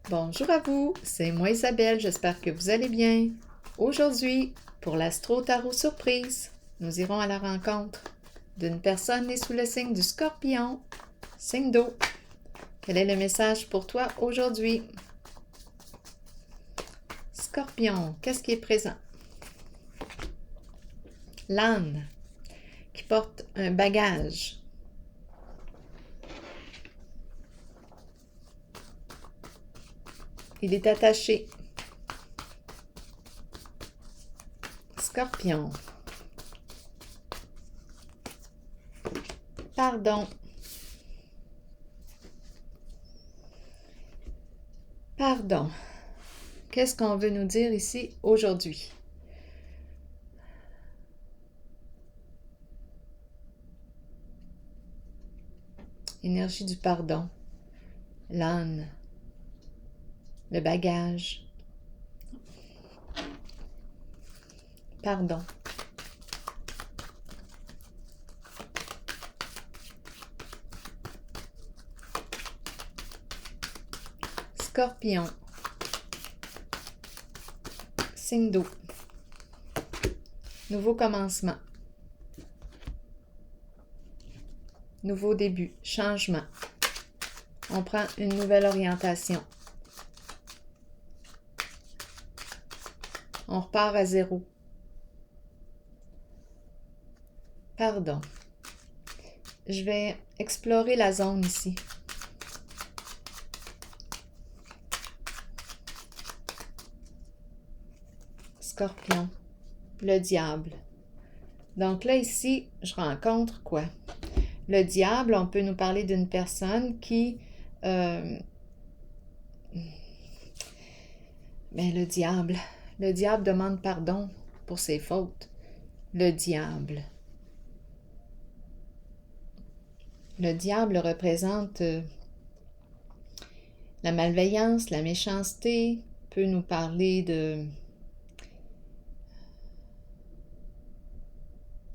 Bonjour à vous, c'est moi Isabelle, j'espère que vous allez bien. Aujourd'hui, pour l'Astro Tarot Surprise, nous irons à la rencontre d'une personne née sous le signe du Scorpion, signe d'eau. Quel est le message pour toi aujourd'hui? Scorpion, qu'est-ce qui est présent? L'âne, qui porte un bagage. Il est attaché. Scorpion. Pardon. Pardon. Qu'est-ce qu'on veut nous dire ici aujourd'hui? Énergie du pardon. L'âne. Le bagage. Pardon. Scorpion. Signe d'eau. Nouveau commencement. Nouveau début. Changement. On prend une nouvelle orientation. On repart à zéro. Pardon. Je vais explorer la zone ici. Scorpion. Le diable. Donc là, ici, je rencontre quoi? Le diable, on peut nous parler d'une personne qui... Mais le diable demande pardon pour ses fautes. Le diable. Le diable représente la malveillance, la méchanceté, peut nous parler de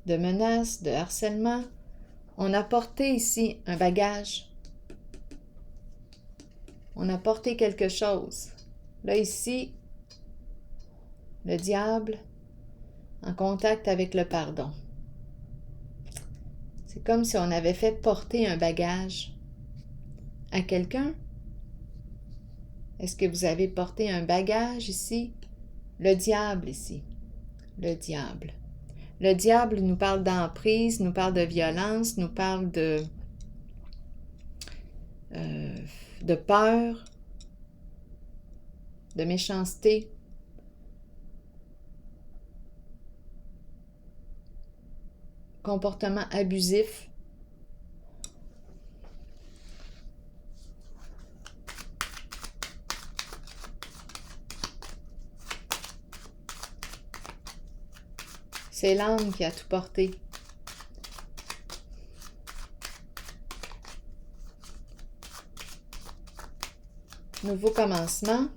menaces, de harcèlement. On a porté ici un bagage. On a porté quelque chose. Là, ici, le diable en contact avec le pardon. C'est comme si on avait fait porter un bagage à quelqu'un. Est-ce que vous avez porté un bagage ici? Le diable ici. Le diable. Le diable nous parle d'emprise, nous parle de violence, nous parle de peur, de méchanceté. Comportement abusif. C'est l'âme qui a tout porté. Nouveau commencement.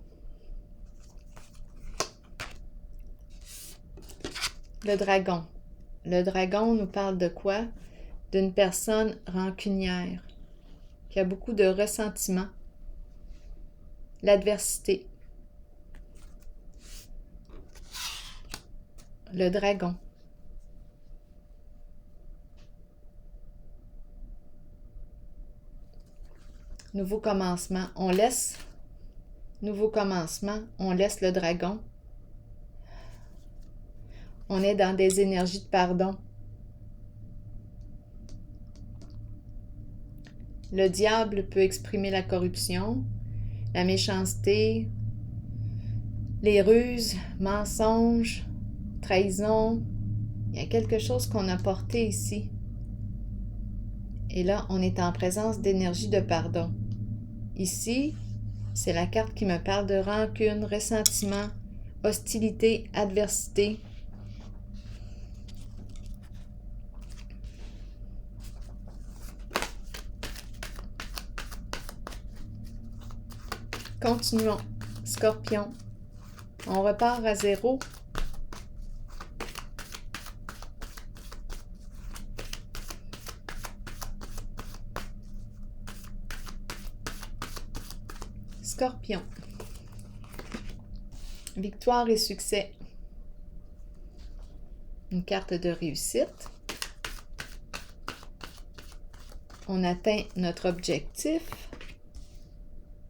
Le dragon. Le dragon nous parle de quoi? D'une personne rancunière, qui a beaucoup de ressentiment. L'adversité. Le dragon. Nouveau commencement. On laisse. Nouveau commencement. On laisse le dragon. On est dans des énergies de pardon. Le diable peut exprimer la corruption, la méchanceté, les ruses, mensonges, trahison. Il y a quelque chose qu'on a porté ici. Et là, on est en présence d'énergie de pardon. Ici, c'est la carte qui me parle de rancune, ressentiment, hostilité, adversité. Continuons. Scorpion. On repart à zéro. Scorpion. Victoire et succès. Une carte de réussite. On atteint notre objectif.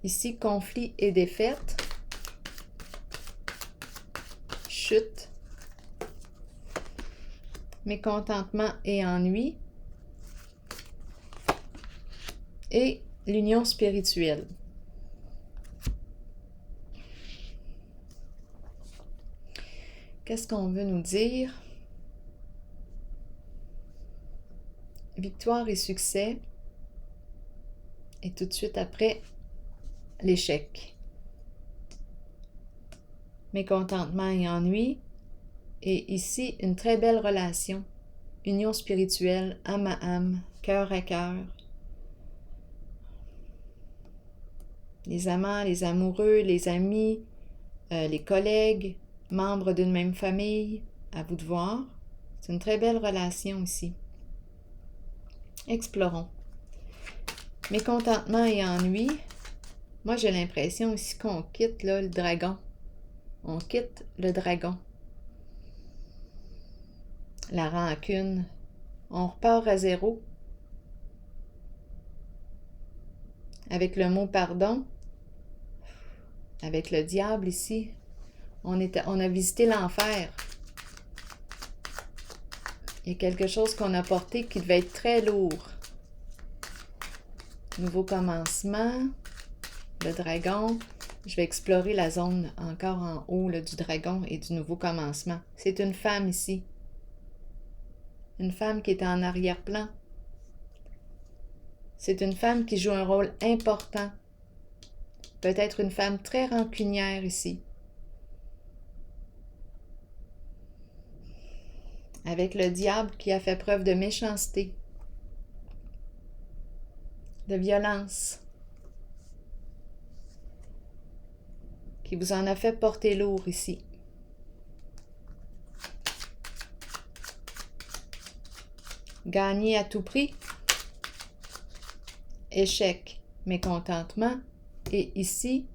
Ici, conflit et défaite. Chute. Mécontentement et ennui. Et l'union spirituelle. Qu'est-ce qu'on veut nous dire? Victoire et succès. Et tout de suite après, l'échec. Mécontentement et ennui. Et ici, une très belle relation. Union spirituelle, âme à âme, cœur à cœur. Les amants, les amoureux, les amis, les collègues, membres d'une même famille, à vous de voir. C'est une très belle relation ici. Explorons. Mécontentement et ennui. Moi, j'ai l'impression ici qu'on quitte là, le dragon. On quitte le dragon. La rancune. On repart à zéro. Avec le mot pardon. Avec le diable ici. On a visité l'enfer. Il y a quelque chose qu'on a porté qui devait être très lourd. Nouveau commencement. Le dragon. Je vais explorer la zone encore en haut là, du dragon et du nouveau commencement. C'est une femme ici. Une femme qui est en arrière-plan. C'est une femme qui joue un rôle important. Peut-être une femme très rancunière ici. Avec le diable qui a fait preuve de méchanceté, de violence, qui vous en a fait porter lourd ici. Gagner à tout prix, échec, mécontentement, et ici,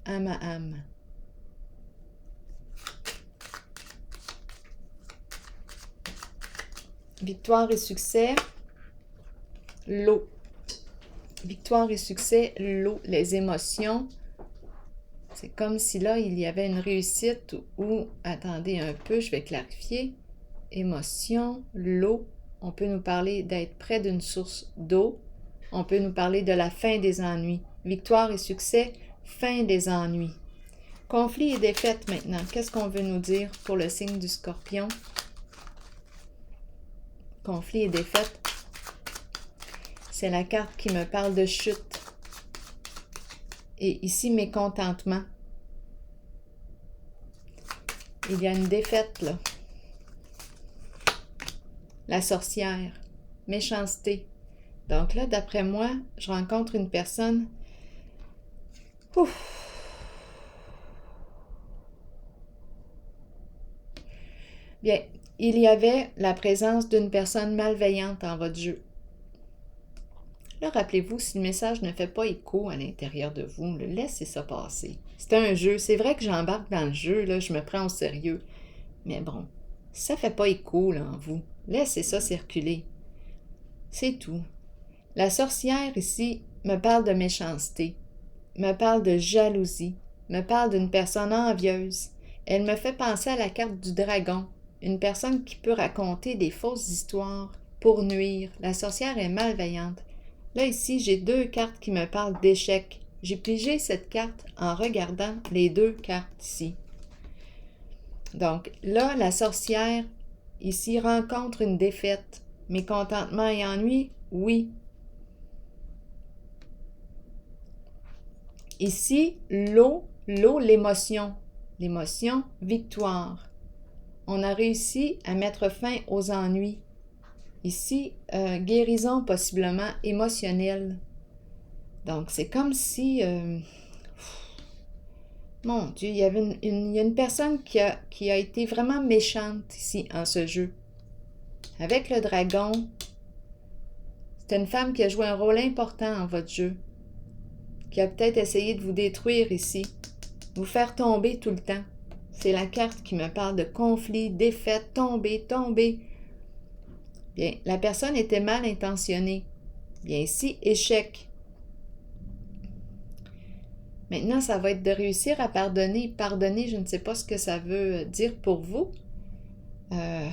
âme à âme. Victoire et succès, l'eau. Victoire et succès, l'eau, les émotions. C'est comme si là, il y avait une réussite ou, attendez un peu, je vais clarifier. Émotion, l'eau. On peut nous parler d'être près d'une source d'eau. On peut nous parler de la fin des ennuis. Victoire et succès, fin des ennuis. Conflit et défaite maintenant. Qu'est-ce qu'on veut nous dire pour le signe du Scorpion? Conflit et défaite. C'est la carte qui me parle de chute. Et ici, mécontentement. Il y a une défaite, là. La sorcière. Méchanceté. Donc là, d'après moi, je rencontre une personne. Ouf. Bien, il y avait la présence d'une personne malveillante en votre jeu. Là, rappelez-vous, si le message ne fait pas écho à l'intérieur de vous, laissez ça passer. C'est un jeu. C'est vrai que j'embarque dans le jeu, là, je me prends au sérieux. Mais bon, si ça ne fait pas écho là, en vous, laissez ça circuler. C'est tout. La sorcière ici me parle de méchanceté, me parle de jalousie, me parle d'une personne envieuse. Elle me fait penser à la carte du dragon, une personne qui peut raconter des fausses histoires pour nuire. La sorcière est malveillante. Là, ici, j'ai deux cartes qui me parlent d'échec. J'ai pigé cette carte en regardant les deux cartes ici. Donc, là, la sorcière, ici, rencontre une défaite. Mécontentement et ennui, oui. Ici, l'eau, l'émotion. L'émotion, victoire. On a réussi à mettre fin aux ennuis. Ici, guérison possiblement émotionnelle. Donc, c'est comme si... mon Dieu, il y a une personne qui a été vraiment méchante ici, en ce jeu. Avec le dragon, c'est une femme qui a joué un rôle important en votre jeu. qui a peut-être essayé de vous détruire ici, vous faire tomber tout le temps. C'est la carte qui me parle de conflit, défaite, tomber, tomber. Bien, la personne était mal intentionnée. Bien ici, échec. Maintenant, ça va être de réussir à pardonner. Pardonner, je ne sais pas ce que ça veut dire pour vous. En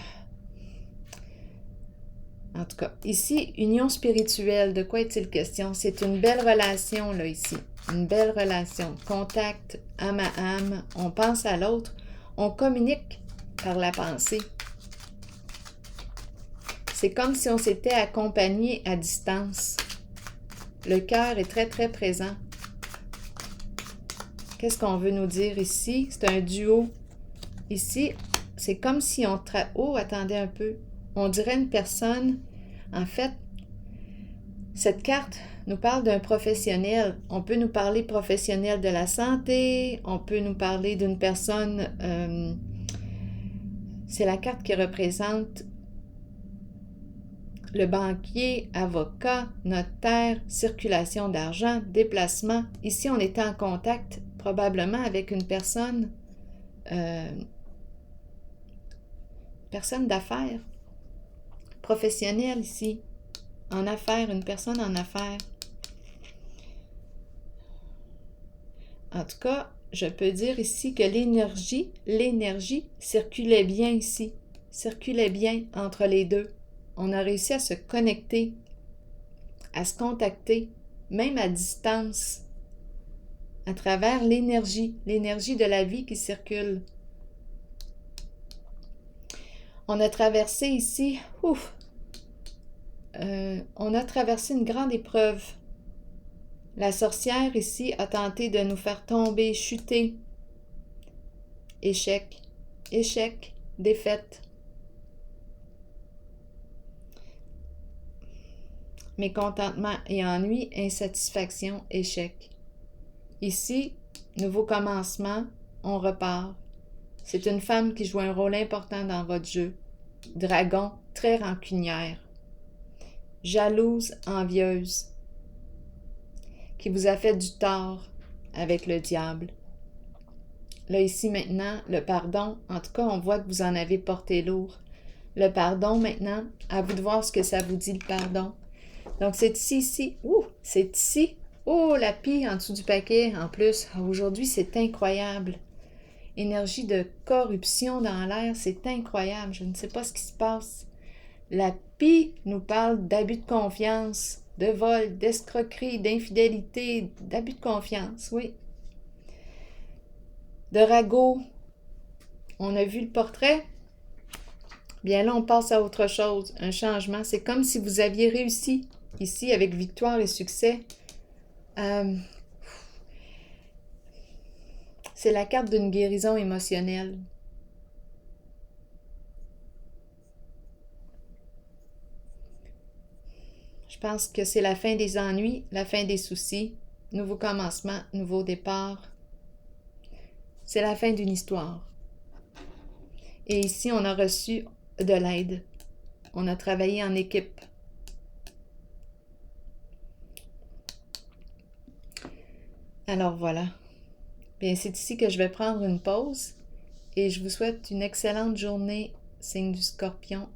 tout cas, ici, union spirituelle, de quoi est-il question? C'est une belle relation, là, ici. Une belle relation. Contact, âme à âme. On pense à l'autre. On communique par la pensée. C'est comme si on s'était accompagné à distance. Le cœur est très, très présent. Qu'est-ce qu'on veut nous dire ici? C'est un duo. Ici, c'est comme si on... Oh, attendez un peu. On dirait une personne... En fait, cette carte nous parle d'un professionnel. On peut nous parler professionnel de la santé. On peut nous parler d'une personne... c'est la carte qui représente le banquier, avocat, notaire, circulation d'argent, déplacement. Ici, on était en contact probablement avec une personne d'affaires, professionnelle ici, en affaires, une personne en affaires. En tout cas, je peux dire ici que l'énergie circulait bien ici, circulait bien entre les deux. On a réussi à se connecter, à se contacter, même à distance, à travers l'énergie de la vie qui circule. On a traversé ici, on a traversé une grande épreuve. La sorcière ici a tenté de nous faire tomber, chuter. Échec, échec, défaite. Mécontentement et ennui, insatisfaction, échec. Ici, nouveau commencement, on repart. C'est une femme qui joue un rôle important dans votre jeu. Dragon, très rancunière. Jalouse, envieuse. Qui vous a fait du tort avec le diable. Là, ici, maintenant, le pardon, en tout cas, on voit que vous en avez porté lourd. Le pardon, maintenant, à vous de voir ce que ça vous dit, le pardon. Donc, c'est ici. C'est ici. Oh, la pie en dessous du paquet, en plus. Aujourd'hui, c'est incroyable. Énergie de corruption dans l'air, c'est incroyable. Je ne sais pas ce qui se passe. La pie nous parle d'abus de confiance, de vol, d'escroquerie, d'infidélité, d'abus de confiance, oui. De ragot. On a vu le portrait. Bien là, on passe à autre chose, un changement. C'est comme si vous aviez réussi ici avec victoire et succès. C'est la carte d'une guérison émotionnelle. Je pense que c'est la fin des ennuis, la fin des soucis, nouveau commencement, nouveau départ. C'est la fin d'une histoire. Et ici, on a reçu de l'aide. On a travaillé en équipe. Alors voilà. Bien, c'est ici que je vais prendre une pause et je vous souhaite une excellente journée, signe du Scorpion.